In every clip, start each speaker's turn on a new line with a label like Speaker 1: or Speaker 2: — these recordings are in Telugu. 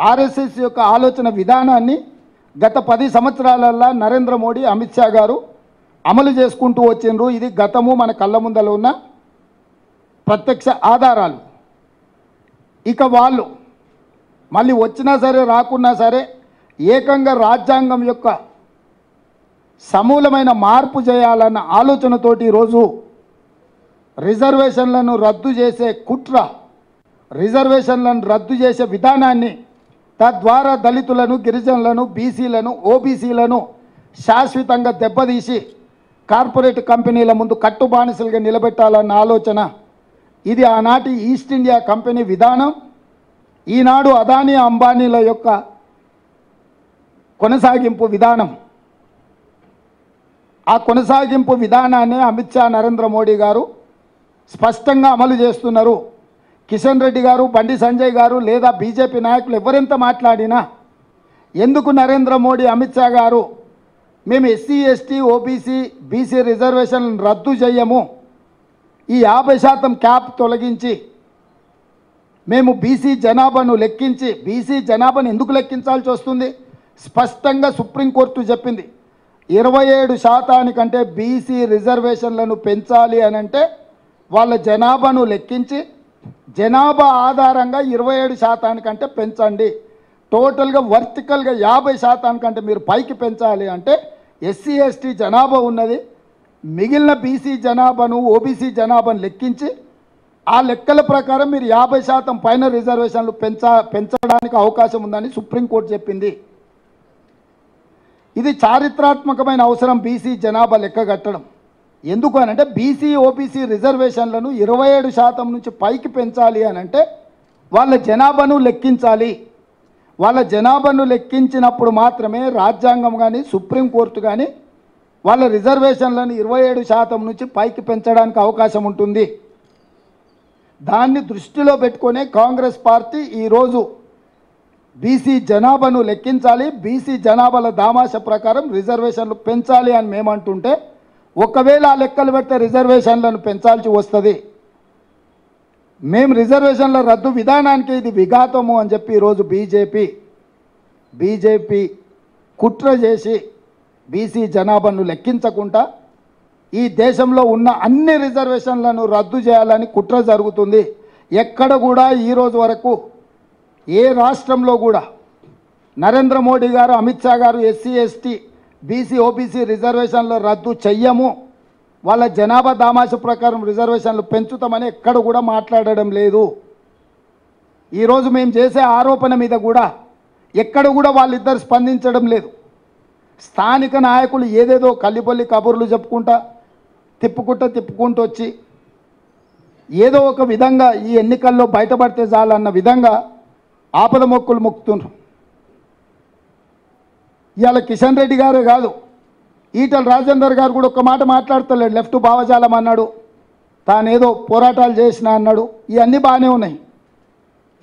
Speaker 1: ఆర్ఎస్ఎస్ యొక్క ఆలోచన విధానాన్ని గత 10 సంవత్సరాలలో నరేంద్ర మోడీ అమిత్ షా గారు అమలు చేసుకుంటూ వచ్చిండ్రు. ఇది గతము మన కళ్ళ ముందల ఉన్న ప్రత్యక్ష ఆధారాలు. ఇక వాళ్ళు మళ్ళీ వచ్చినా సరే రాకున్నా సరే ఏకంగా రాజ్యాంగం యొక్క సమూలమైన మార్పు చేయాలన్న ఆలోచనతోటి ఈరోజు రిజర్వేషన్లను రద్దు చేసే కుట్ర, రిజర్వేషన్లను రద్దు చేసే విధానాన్ని, తద్వారా దళితులను, గిరిజనులను, బీసీలను, ఓబీసీలను శాశ్వతంగా దెబ్బతీసి కార్పొరేట్ కంపెనీల ముందు కట్టుబానిసలుగా నిలబెట్టాలన్న ఆలోచన. ఇది ఆనాటి ఈస్ట్ ఇండియా కంపెనీ విధానం. ఈనాడు అదానీ అంబానీల యొక్క కొనసాగింపు విధానం. ఆ కొనసాగింపు విధానాన్ని అమిత్ షా, నరేంద్ర మోడీ గారు స్పష్టంగా అమలు చేస్తున్నారు. కిషన్ రెడ్డి గారు, బండి సంజయ్ గారు లేదా బీజేపీ నాయకులు ఎవరెంత మాట్లాడినా ఎందుకు నరేంద్ర మోడీ, అమిత్ షా గారు మేము ఎస్సీ, ఎస్టీ, ఓబీసీ, బీసీ రిజర్వేషన్లను రద్దు చేయము, ఈ 50% క్యాప్ తొలగించి మేము బీసీ జనాభాను లెక్కించి, బీసీ జనాభాను ఎందుకు లెక్కించాల్సి వస్తుంది? స్పష్టంగా సుప్రీంకోర్టు చెప్పింది. 27% బీసీ రిజర్వేషన్లను పెంచాలి అని అంటే వాళ్ళ జనాభాను లెక్కించి జనాభా ఆధారంగా 27% పెంచండి. టోటల్గా వర్టికల్గా 50% మీరు పైకి పెంచాలి అంటే ఎస్సీ, ఎస్టీ జనాభా ఉన్నది, మిగిలిన బీసీ జనాభాను, ఓబీసీ జనాభాను లెక్కించి ఆ లెక్కల ప్రకారం మీరు 50% పైన రిజర్వేషన్లు పెంచడానికి అవకాశం ఉందని సుప్రీంకోర్టు చెప్పింది. ఇది చారిత్రాత్మకమైన అవసరం బీసీ జనాభా లెక్క కట్టడం. ఎందుకు అనంటే బీసీ, ఓబీసీ రిజర్వేషన్లను 27% నుంచి పైకి పెంచాలి అనంటే వాళ్ళ జనాభాను లెక్కించాలి. వాళ్ళ జనాభాను లెక్కించినప్పుడు మాత్రమే రాజ్యాంగం కానీ, సుప్రీంకోర్టు కానీ వాళ్ళ రిజర్వేషన్లను 27% నుంచి పైకి పెంచడానికి అవకాశం ఉంటుంది. దాన్ని దృష్టిలో పెట్టుకునే కాంగ్రెస్ పార్టీ ఈరోజు బీసీ జనాభాను లెక్కించాలి, బీసీ జనాభాల దామాష ప్రకారం రిజర్వేషన్లు పెంచాలి అని మేమంటుంటే, ఒకవేళ ఆ లెక్కలు పెడితే రిజర్వేషన్లను పెంచాల్సి వస్తుంది. మేము రిజర్వేషన్ల రద్దు విధానానికి ఇది విఘాతము అని చెప్పి ఈరోజు బీజేపీ కుట్ర చేసి బీసీ జనాభాను లెక్కించకుండా ఈ దేశంలో ఉన్న అన్ని రిజర్వేషన్లను రద్దు చేయాలని కుట్ర జరుగుతుంది. ఎక్కడ కూడా ఈరోజు వరకు ఏ రాష్ట్రంలో కూడా నరేంద్ర మోడీ గారు, అమిత్ షా గారు ఎస్సీ, ఎస్టీ, బీసీ, ఓబీసీ రిజర్వేషన్లు రద్దు చెయ్యము, వాళ్ళ జనాభా దామాష ప్రకారం రిజర్వేషన్లు పెంచుతామని ఎక్కడ కూడా మాట్లాడడం లేదు. ఈరోజు మేము చేసే ఆరోపణ మీద కూడా ఎక్కడ కూడా వాళ్ళిద్దరు స్పందించడం లేదు. స్థానిక నాయకులు ఏదేదో కల్లిపల్లి కబుర్లు చెప్పుకుంటూ తిప్పుకుంటూ వచ్చి ఏదో ఒక విధంగా ఈ ఎన్నికల్లో బయటపడితే చాలన్న విధంగా ఆపద మొక్కులు మొక్కుతున్నారు. ఇవాళ కిషన్ రెడ్డి గారే కాదు, ఈటల రాజేందర్ గారు కూడా ఒక మాట మాట్లాడతలేడు. లెఫ్ట్ భావజాలం అన్నాడు, తానేదో పోరాటాలు చేసిన అన్నాడు. ఇవన్నీ బాగానే ఉన్నాయి.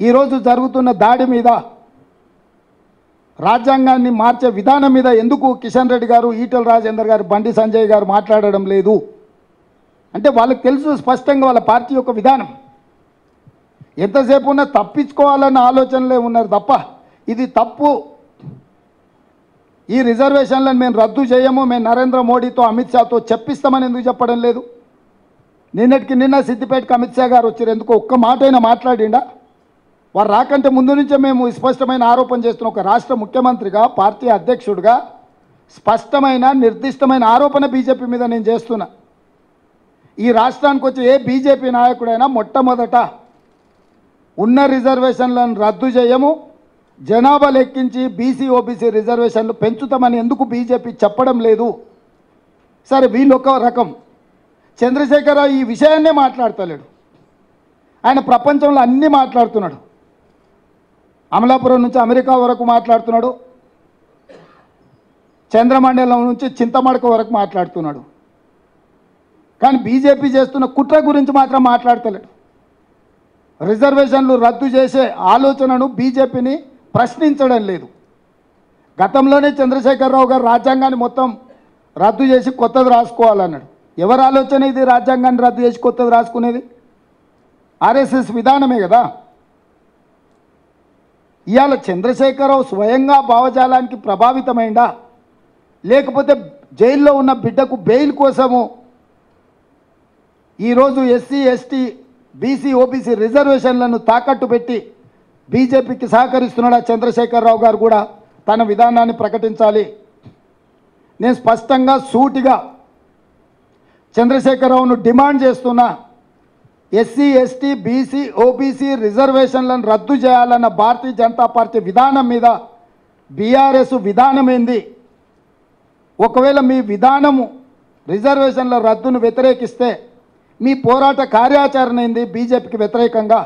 Speaker 1: ఈరోజు జరుగుతున్న దాడి మీద, రాజ్యాంగాన్ని మార్చే విధానం మీద ఎందుకు కిషన్ రెడ్డి గారు, ఈటల రాజేందర్ గారు, బండి సంజయ్ గారు మాట్లాడడం లేదు అంటే వాళ్ళకి తెలుసు స్పష్టంగా వాళ్ళ పార్టీ యొక్క విధానం. ఎంతసేపు ఉన్నా తప్పించుకోవాలన్న ఆలోచనలే ఉన్నారు తప్ప ఇది తప్పు, ఈ రిజర్వేషన్లను మేము రద్దు చేయము, మేము నరేంద్ర మోడీతో, అమిత్ షాతో చెప్పిస్తామని ఎందుకు చెప్పడం లేదు? నిన్న సిద్దిపేటకు అమిత్ షా గారు వచ్చారు, ఎందుకు ఒక్క మాట అయినా మాట్లాడిండా? వారు రాకంటే ముందు నుంచే మేము స్పష్టమైన ఆరోపణ చేస్తున్నాం. ఒక రాష్ట్ర ముఖ్యమంత్రిగా, పార్టీ అధ్యక్షుడిగా స్పష్టమైన నిర్దిష్టమైన ఆరోపణ బీజేపీ మీద నేను చేస్తున్నా. ఈ రాష్ట్రానికి వచ్చే ఏ బీజేపీ నాయకుడైనా మొట్టమొదట ఉన్న రిజర్వేషన్లను రద్దు చేయము, జనాభా లెక్కించి బీసీ, ఓబీసీ రిజర్వేషన్లు పెంచుతామని ఎందుకు బీజేపీ చెప్పడం లేదు? సరే, వీళ్ళు ఒక రకం. చంద్రశేఖరరావు ఈ విషయాన్నే మాట్లాడతలేడు. ఆయన ప్రపంచంలో అన్నీ మాట్లాడుతున్నాడు. అమలాపురం నుంచి అమెరికా వరకు మాట్లాడుతున్నాడు, చంద్రమండలం నుంచి చింతమడక వరకు మాట్లాడుతున్నాడు. కానీ బీజేపీ చేస్తున్న కుట్ర గురించి మాత్రం మాట్లాడతలేడు. రిజర్వేషన్లు రద్దు చేసే ఆలోచనను బీజేపీని ప్రశ్నించడం లేదు. గతంలోనే చంద్రశేఖరరావు గారు రాజ్యాంగాన్ని మొత్తం రద్దు చేసి కొత్తది రాసుకోవాలన్నాడు. ఎవరి ఆలోచన ఇది? రాజ్యాంగాన్ని రద్దు చేసి కొత్తది రాసుకునేది ఆర్ఎస్ఎస్ విధానమే కదా. ఇవాళ చంద్రశేఖరరావు స్వయంగా భావజాలానికి ప్రభావితమైందా, లేకపోతే జైల్లో ఉన్న బిడ్డకు బెయిల్ కోసము ఈరోజు ఎస్సీ ఎస్టీ బీసీ ఓబీసీ రిజర్వేషన్లను తాకట్టు పెట్టి బీజేపీకి సహకరిస్తున్నాడా చంద్రశేఖరరావు గారు కూడా తన విధానాన్ని ప్రకటించాలి. నేను స్పష్టంగా సూటిగా చంద్రశేఖరరావును డిమాండ్ చేస్తున్నా. ఎస్సీ ఎస్టీ బీసీ ఓబీసీ రిజర్వేషన్లను రద్దు చేయాలన్న భారతీయ జనతా పార్టీ విధానం మీద బీఆర్ఎస్ విధానం ఏంది? ఒకవేళ మీ విధానము రిజర్వేషన్ల రద్దును వ్యతిరేకిస్తే మీ పోరాట కార్యాచరణ ఏంది? బీజేపీకి వ్యతిరేకంగా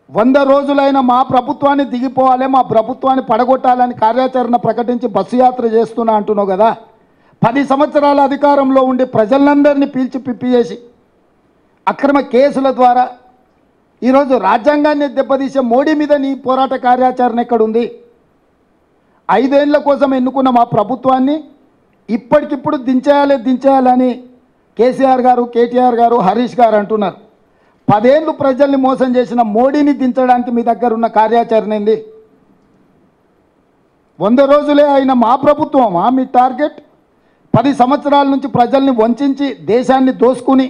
Speaker 1: 100 రోజులైన మా ప్రభుత్వాన్ని దిగిపోవాలి, మా ప్రభుత్వాన్ని పడగొట్టాలని కార్యాచరణ ప్రకటించి బస్సు యాత్ర చేస్తున్నా అంటున్నావు కదా. 10 సంవత్సరాల అధికారంలో ఉండి ప్రజలందరినీ పీల్చి పిప్పి చేసి అక్రమ కేసుల ద్వారా ఈరోజు రాజ్యాంగాన్ని దెబ్బతీసే మోడీ మీద నీ పోరాట కార్యాచరణ ఎక్కడుంది? 5 ఏళ్ల కోసం ఎన్నుకున్న మా ప్రభుత్వాన్ని ఇప్పటికిప్పుడు దించేయాలని కేసీఆర్ గారు, కేటీఆర్ గారు, హరీష్ గారు అంటున్నారు. 10 ఏళ్ళు ప్రజల్ని మోసం చేసిన మోడీని దించడానికి మీ దగ్గర ఉన్న కార్యాచరణ ఏంది? 100 రోజులే అయిన మా ప్రభుత్వమా మీ టార్గెట్? 10 సంవత్సరాల నుంచి ప్రజల్ని వంచి దేశాన్ని దోసుకుని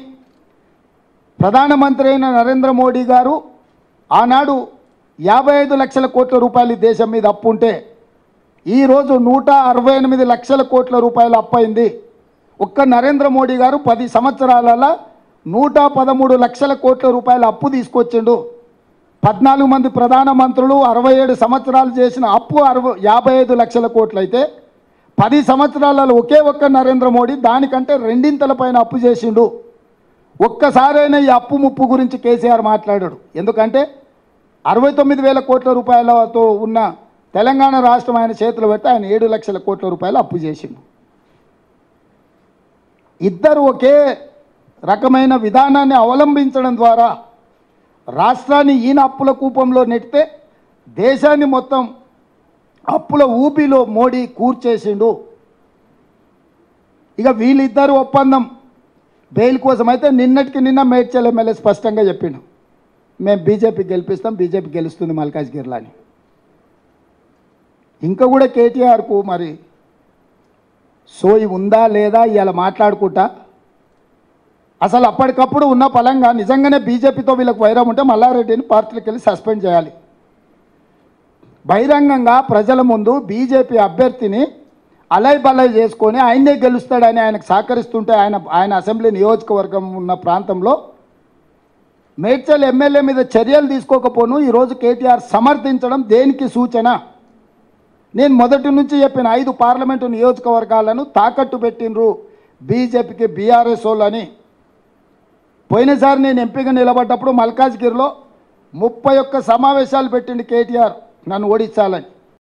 Speaker 1: ప్రధానమంత్రి అయిన నరేంద్ర మోడీ గారు ఆనాడు 55 లక్షల కోట్ల రూపాయలు దేశం మీద అప్పు ఉంటే ఈరోజు 168 లక్షల కోట్ల రూపాయలు అప్పయింది. ఒక్క నరేంద్ర మోడీ గారు 10 సంవత్సరాలలో 113 లక్షల కోట్ల రూపాయల అప్పు తీసుకొచ్చిండు. 14 మంది ప్రధానమంత్రులు 67 సంవత్సరాలు చేసిన అప్పు 55 లక్షల కోట్లు అయితే 10 సంవత్సరాలలో ఒకే ఒక్క నరేంద్ర మోడీ దానికంటే 2 పైన అప్పు చేసిండు. ఒక్కసారైనా ఈ అప్పు ముప్పు గురించి కేసీఆర్ మాట్లాడాడు. ఎందుకంటే 69,000 కోట్ల రూపాయలతో ఉన్న తెలంగాణ రాష్ట్రం ఆయన చేతులు పెట్టి ఆయన 7 లక్షల కోట్ల రూపాయలు అప్పు చేసిండు. ఇద్దరు ఒకే రకమైన విధానాన్ని అవలంబించడం ద్వారా రాష్ట్రాన్ని ఈయన అప్పుల కూపంలో నెట్టితే దేశాన్ని మొత్తం అప్పుల ఊపిలో మోడీ కూర్చేసిండు. ఇక వీళ్ళిద్దరు ఒప్పందం బెయిల్ కోసం అయితే నిన్నటికి నిన్న మేడ్చల్ ఎమ్మెల్యే స్పష్టంగా చెప్పిండు, మేము బీజేపీ గెలిపిస్తాం, బీజేపీ గెలుస్తుంది మల్కాజ్గిరిలో అని. ఇంకా కూడా కేటీఆర్కు మరి సోయి ఉందా లేదా ఇలా మాట్లాడుకుంటా అసలు అప్పటికప్పుడు ఉన్న పలంగా నిజంగానే బీజేపీతో వీళ్ళకి వైరం ఉంటే మల్లారెడ్డిని పార్టీలకు వెళ్ళి సస్పెండ్ చేయాలి. బహిరంగంగా ప్రజల ముందు బీజేపీ అభ్యర్థిని అలై బలై చేసుకొని ఆయనే గెలుస్తాడని ఆయనకు సహకరిస్తుంటే ఆయన అసెంబ్లీ నియోజకవర్గం ఉన్న ప్రాంతంలో మేడ్చల్ ఎమ్మెల్యే మీద చర్యలు తీసుకోకపోను ఈరోజు కేటీఆర్ సమర్థించడం దేనికి సూచన? నేను మొదటి నుంచి చెప్పిన 5 పార్లమెంటు నియోజకవర్గాలను తాకట్టు పెట్టినరు బీజేపీకి బీఆర్ఎస్ వాళ్ళని. పోయినసారి నేను ఎంపీగా నిలబడ్డప్పుడు మల్కాజ్గిరిలో 31 సమావేశాలు పెట్టిండు కేటీఆర్ నన్ను ఓడించాలని.